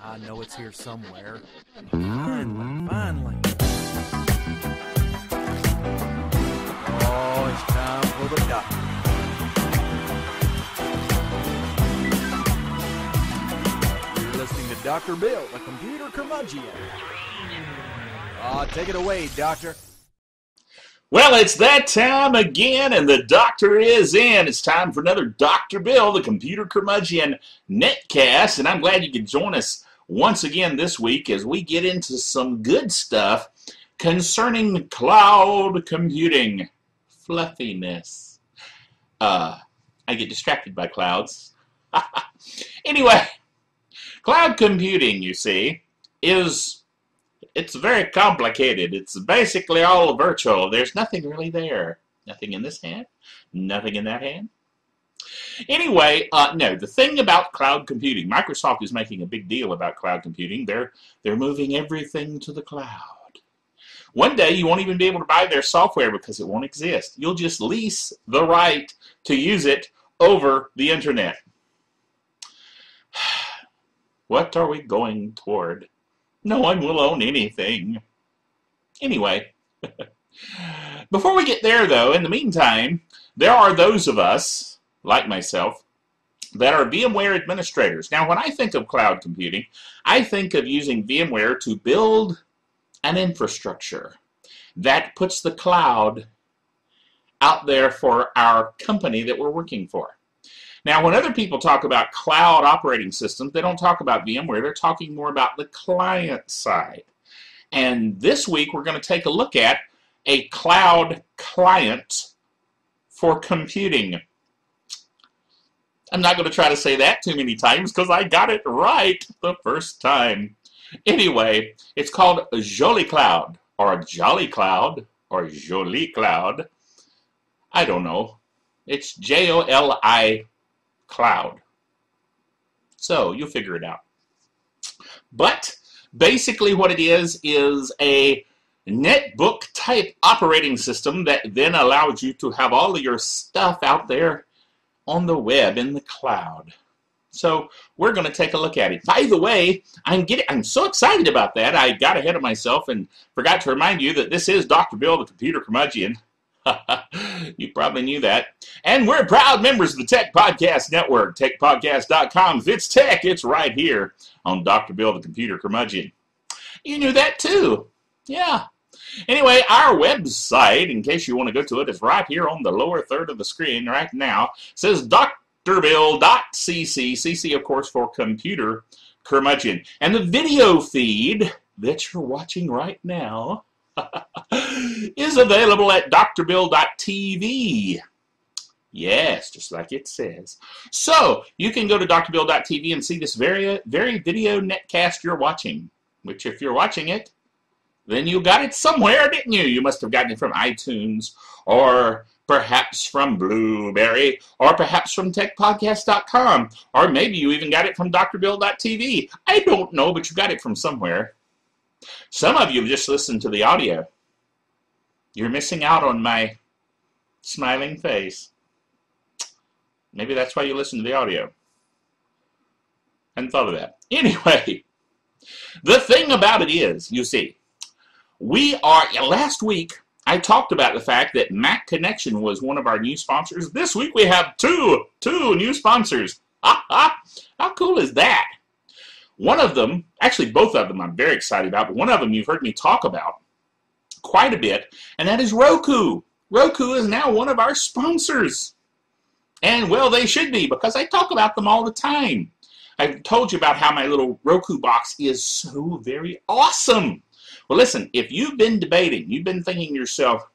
I know it's here somewhere. Finally. Oh, it's time for the doctor. You're listening to Dr. Bill, the computer curmudgeon. Take it away, Doctor. Well, it's that time again, and the doctor is in. It's time for another Dr. Bill, the computer curmudgeon netcast, and I'm glad you could join us once again this week as we get into some good stuff concerning cloud computing. Fluffiness. I get distracted by clouds. Anyway, cloud computing, you see, it's very complicated. It's basically all virtual. There's nothing really there. Nothing in this hand. Nothing in that hand. Anyway, no, the thing about cloud computing, Microsoft is making a big deal about cloud computing. They're moving everything to the cloud. One day you won't even be able to buy their software because it won't exist. You'll just lease the right to use it over the internet. What are we going toward? No one will own anything. Anyway, before we get there, though, in the meantime, there are those of us, like myself, that are VMware administrators. Now, when I think of cloud computing, I think of using VMware to build an infrastructure that puts the cloud out there for our company that we're working for. Now, when other people talk about cloud operating systems, they don't talk about VMware. They're talking more about the client side. And this week, we're going to take a look at a cloud client for computing. I'm not going to try to say that too many times because I got it right the first time. Anyway, it's called Jolicloud or Jolicloud or Jolicloud. I don't know. It's J-O-L-I Cloud. So you'll figure it out. But basically what it is a netbook type operating system that then allows you to have all of your stuff out there on the web in the cloud. So we're going to take a look at it. By the way, I'm so excited about that. I got ahead of myself and forgot to remind you that this is Dr. Bill, the computer curmudgeon. You probably knew that. And we're proud members of the Tech Podcast Network, techpodcast.com. If it's tech, it's right here on Dr. Bill, the computer curmudgeon. You knew that too. Yeah. Anyway, our website, in case you want to go to it, is right here on the lower third of the screen right now. It says drbill.cc. CC, of course, for computer curmudgeon. And the video feed that you're watching right now is available at drbill.tv. Yes, just like it says. So, you can go to drbill.tv and see this very video netcast you're watching. Which, if you're watching it, then you got it somewhere, didn't you? You must have gotten it from iTunes, or perhaps from Blueberry, or perhaps from techpodcast.com, or maybe you even got it from drbill.tv. I don't know, but you got it from somewhere. Some of you have just listened to the audio. You're missing out on my smiling face. Maybe that's why you listen to the audio. Hadn't thought of that. Anyway, the thing about it is, you see, last week I talked about the fact that Mac Connection was one of our new sponsors. This week we have two new sponsors. How cool is that? One of them, actually both of them I'm very excited about, but one of them you've heard me talk about quite a bit, and that is Roku. Roku is now one of our sponsors. And, well, they should be, because I talk about them all the time. I've told you about how my little Roku box is so very awesome. Well, listen, if you've been debating, you've been thinking to yourself,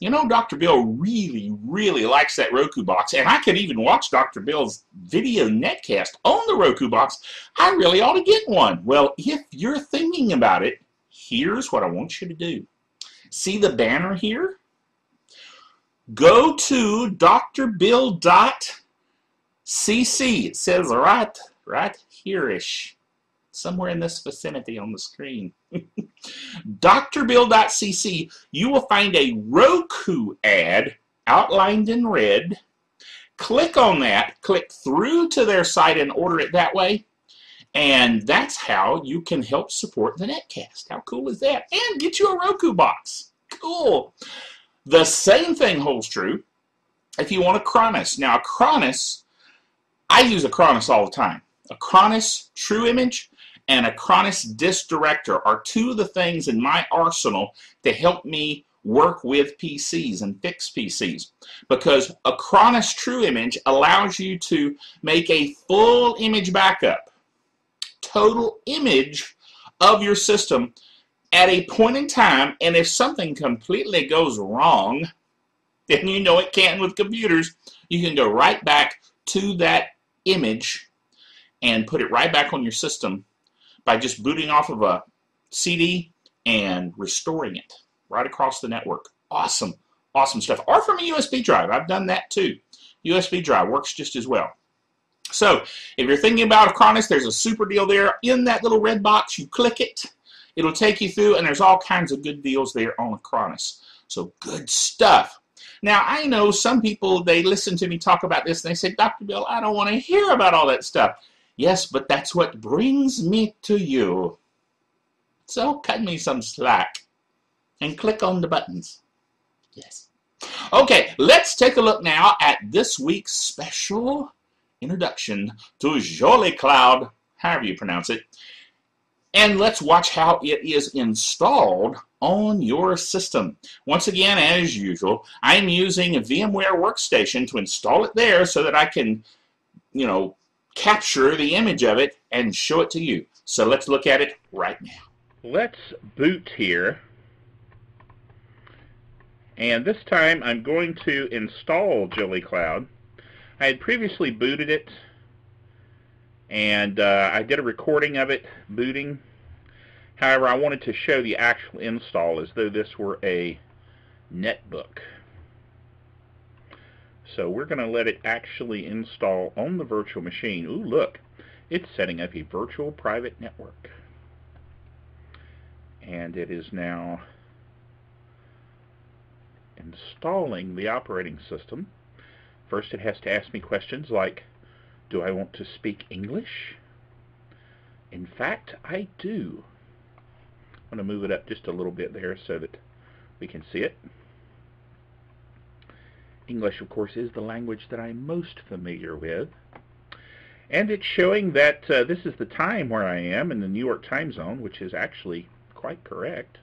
you know, Dr. Bill really, really likes that Roku box, and I could even watch Dr. Bill's video netcast on the Roku box. I really ought to get one. Well, if you're thinking about it, here's what I want you to do. See the banner here? Go to drbill.cc. It says right here-ish. Somewhere in this vicinity on the screen. drbill.cc, you will find a Roku ad outlined in red Click on that, click through to their site and order it that way. And that's how you can help support the Netcast. How cool is that? And get you a Roku box. Cool. The same thing holds true if you want Acronis. Now, Acronis, I use Acronis all the time. Acronis True Image and Acronis Disk Director are two of the things in my arsenal to help me work with PCs and fix PCs. Because Acronis True Image allows you to make a full image backup, total image of your system at a point in time, and if something completely goes wrong, and you know it can with computers, you can go right back to that image and put it right back on your system by just booting off of a CD and restoring it right across the network. Awesome, awesome stuff. Or from a USB drive. I've done that too. USB drive works just as well. So, if you're thinking about Acronis, there's a super deal there. In that little red box, you click it. It'll take you through, and there's all kinds of good deals there on Acronis. So, good stuff. Now, I know some people, they listen to me talk about this, and they say, Dr. Bill, I don't want to hear about all that stuff. Yes, but that's what brings me to you. So, cut me some slack and click on the buttons. Yes. Okay, let's take a look now at this week's special introduction to Jolicloud, however you pronounce it, and let's watch how it is installed on your system. Once again, as usual, I'm using a VMware Workstation to install it there so that I can, capture the image of it and show it to you. So let's look at it right now. Let's boot here. And this time I'm going to install Jolicloud. I had previously booted it, and I did a recording of it booting. However, I wanted to show the actual install as though this were a netbook. So we're going to let it actually install on the virtual machine. Ooh, look, it's setting up a virtual private network. And it is now installing the operating system. First, it has to ask me questions like, do I want to speak English? In fact, I do. I'm going to move it up just a little bit there so that we can see it. English, of course, is the language that I'm most familiar with. And it's showing that this is the time where I am in the New York time zone, which is actually quite correct.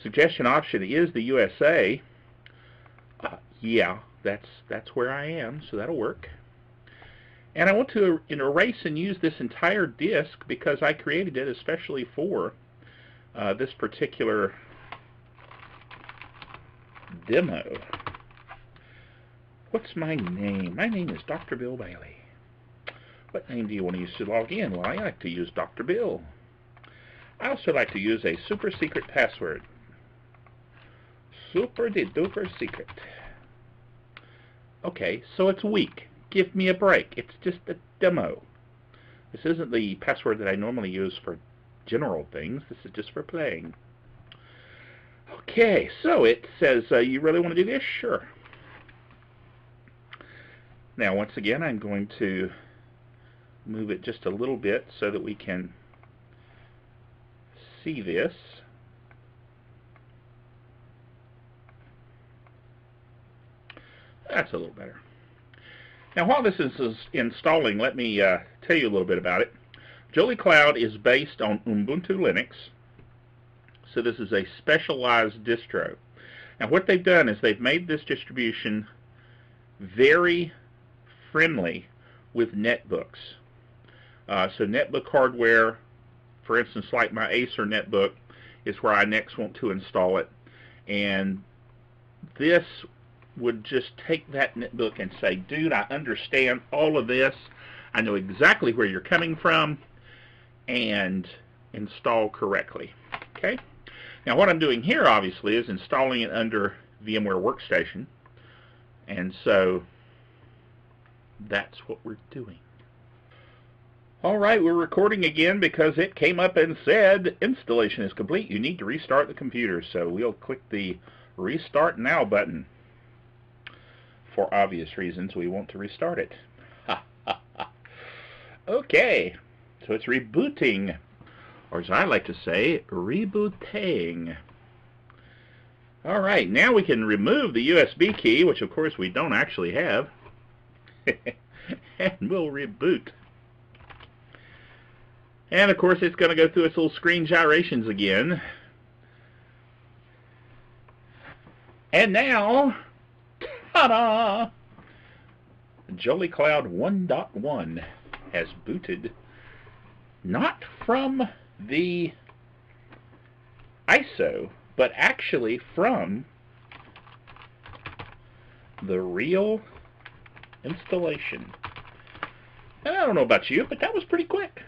Suggestion option is the USA. Yeah, that's where I am, so that'll work. And I want to erase and use this entire disk because I created it especially for this particular demo. What's my name? My name is Dr. Bill Bailey. What name do you want to use to log in? Well, I like to use Dr. Bill. I also like to use a super secret password. Super de duper secret. Okay, so it's weak. Give me a break. It's just a demo. This isn't the password that I normally use for general things. This is just for playing. Okay, so it says, you really want to do this? Sure. Now, once again, I'm going to move it just a little bit so that we can see this. That's a little better. Now, while this is installing, let me tell you a little bit about it. Jolicloud is based on Ubuntu Linux, so this is a specialized distro. Now, what they've done is they've made this distribution very friendly with netbooks. So netbook hardware, for instance, like my Acer netbook, is where I next want to install it. And this would just take that netbook and say, dude, I understand all of this. I know exactly where you're coming from, and install correctly. Okay? Now what I'm doing here, obviously, is installing it under VMware Workstation. And so that's what we're doing. Alright, we're recording again because it came up and said installation is complete. You need to restart the computer. So we'll click the Restart Now button. for obvious reasons, we want to restart it. Okay, so it's rebooting, or as I like to say, rebooting. All right, now we can remove the USB key, which of course we don't actually have, and we'll reboot. And of course it's going to go through its little screen gyrations again. And now, ta-da! Jolicloud 1.1 has booted, not from the ISO, but actually from the real installation. And I don't know about you, but that was pretty quick.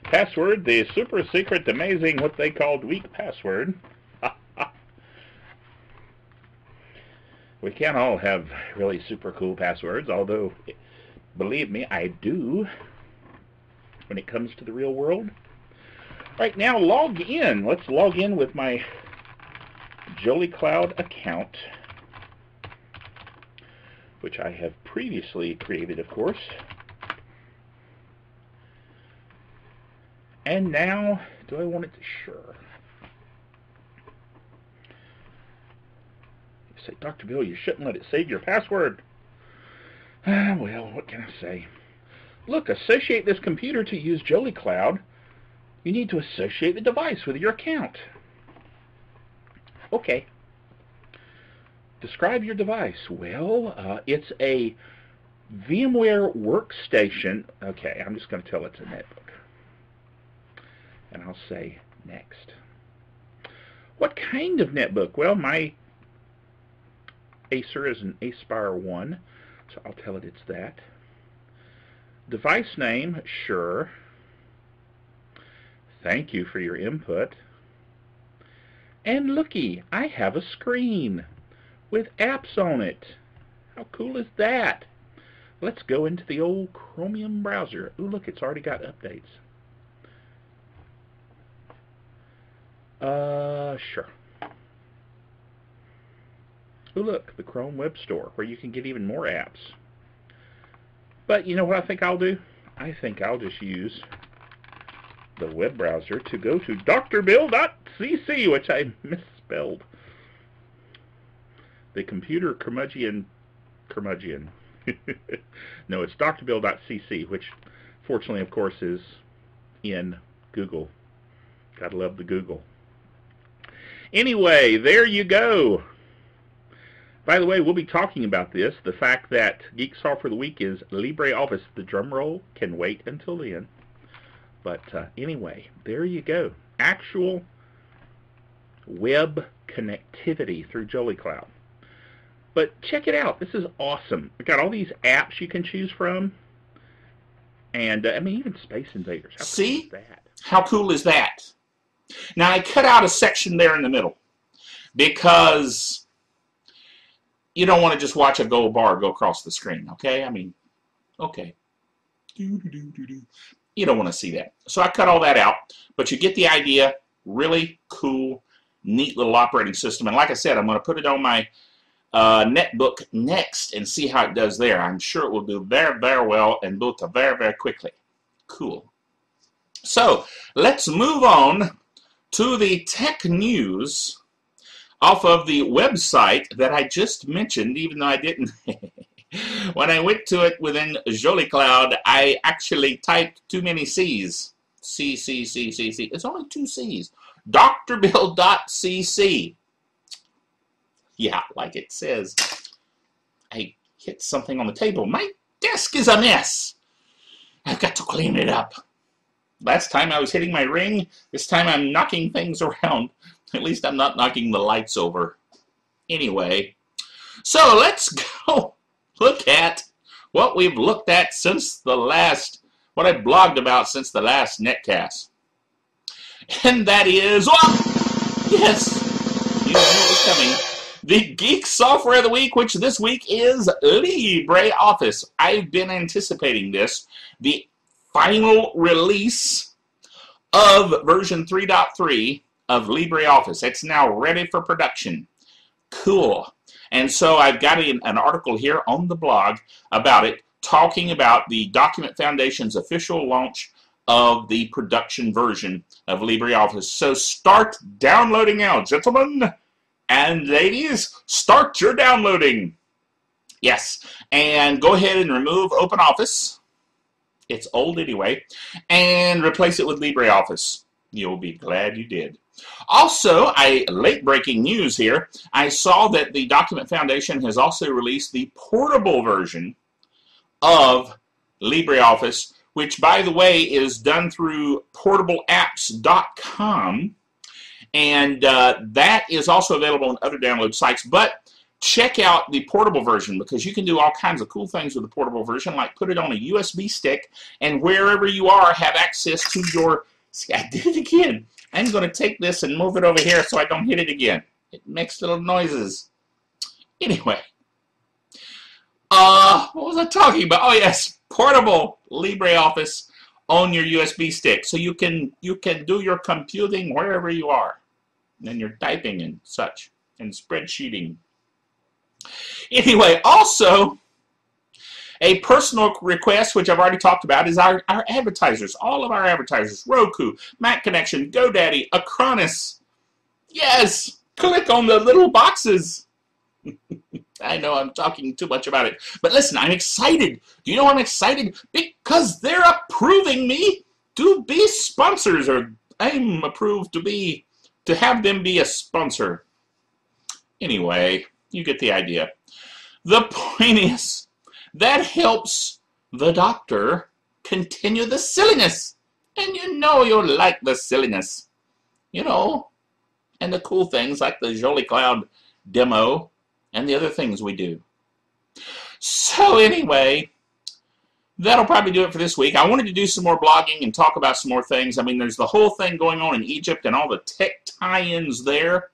Password, the super secret, amazing, what they called weak password. We can't all have really super cool passwords, although, believe me, I do when it comes to the real world. Right now, log in. Let's log in with my Jolicloud account, which I have previously created, of course. And now, do I want it to? Sure. You say, Dr. Bill, you shouldn't let it save your password. Well, what can I say? Look, associate this computer to use Jolicloud. You need to associate the device with your account. Okay. Describe your device. Well, it's a VMware workstation. Okay, I'm just going to tell it's a netbook. And I'll say next. What kind of netbook? Well, my Acer is an Aspire 1, so I'll tell it it's that. Device name, sure. Thank you for your input. And looky, I have a screen with apps on it. How cool is that? Let's go into the old Chromium browser. Ooh, look, it's already got updates. Sure. Ooh, look, the Chrome Web Store, where you can get even more apps. But you know what I think I'll do? I think I'll just use the web browser to go to drbill.cc, which I misspelled. The computer curmudgeon. No, it's drbill.cc, which fortunately, of course, is in Google. Gotta love the Google. Anyway, there you go. By the way, we'll be talking about this, the fact that Geek Software of the Week is LibreOffice. The drum roll can wait until then. But anyway, there you go. Actual web connectivity through Jolicloud. But check it out. This is awesome. We've got all these apps you can choose from. And, I mean, even Space Invaders. How cool is that? How cool is that? Now, I cut out a section there in the middle because you don't want to just watch a gold bar go across the screen, okay? I mean, okay. You don't want to see that. So I cut all that out, but you get the idea. Really cool, neat little operating system. And like I said, I'm going to put it on my netbook next and see how it does there. I'm sure it will do very, very well and boot very, very quickly. Cool. So let's move on to the tech news off of the website that I just mentioned, even though I didn't. When I went to it within Jolicloud, I actually typed too many C's. C. It's only 2 C's. drbill.cc. Yeah, like it says. I hit something on the table. My desk is a mess. I've got to clean it up. Last time I was hitting my ring. This time I'm knocking things around. At least I'm not knocking the lights over. Anyway, so let's go look at what we've looked at since the last, what I blogged about since the last netcast. And that is, oh, yes, you know what was coming. The Geek Software of the Week, which this week is LibreOffice. I've been anticipating this. The final release of version 3.3 of LibreOffice. It's now ready for production. Cool. And so I've got an article here on the blog about it, talking about the Document Foundation's official launch of the production version of LibreOffice. So start downloading now, gentlemen and ladies. Start your downloading. Yes, and go ahead and remove OpenOffice. It's old anyway, and replace it with LibreOffice. You'll be glad you did. Also, late-breaking news here. I saw that the Document Foundation has also released the portable version of LibreOffice, which, by the way, is done through portableapps.com, and that is also available on other download sites. But check out the portable version, because you can do all kinds of cool things with the portable version, like put it on a USB stick, and wherever you are, have access to your... See, I did it again. I'm going to take this and move it over here so I don't hit it again. It makes little noises. Anyway. What was I talking about? Oh, yes. Portable LibreOffice on your USB stick. So you can do your computing wherever you are. And you're typing and such. And spreadsheeting. Anyway, also, a personal request, which I've already talked about, is our advertisers. All of our advertisers. Roku, Mac Connection, GoDaddy, Acronis. Yes! Click on the little boxes. I know I'm talking too much about it. But listen, I'm excited. Do you know I'm excited? Because they're approving me to be sponsors. Or I'm approved to have them be a sponsor. Anyway, you get the idea. The point is, that helps the doctor continue the silliness. And you know you'll like the silliness. You know, and the cool things like the Jolicloud demo and the other things we do. So anyway, that'll probably do it for this week. I wanted to do some more blogging and talk about some more things. I mean, there's the whole thing going on in Egypt and all the tech tie-ins there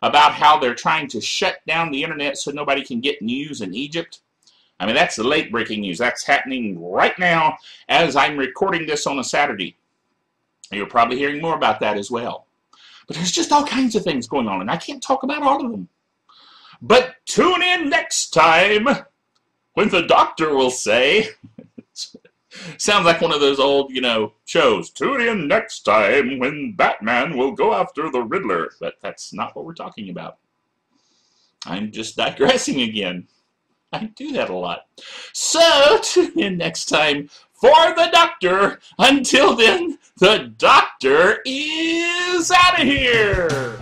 about how they're trying to shut down the internet so nobody can get news in Egypt. I mean, that's the late-breaking news. That's happening right now as I'm recording this on a Saturday. You're probably hearing more about that as well. But there's just all kinds of things going on, and I can't talk about all of them. But tune in next time when the doctor will say... Sounds like one of those old, shows. Tune in next time when Batman will go after the Riddler. But that's not what we're talking about. I'm just digressing again. I do that a lot. So, tune in next time for the doctor. Until then, the doctor is out of here.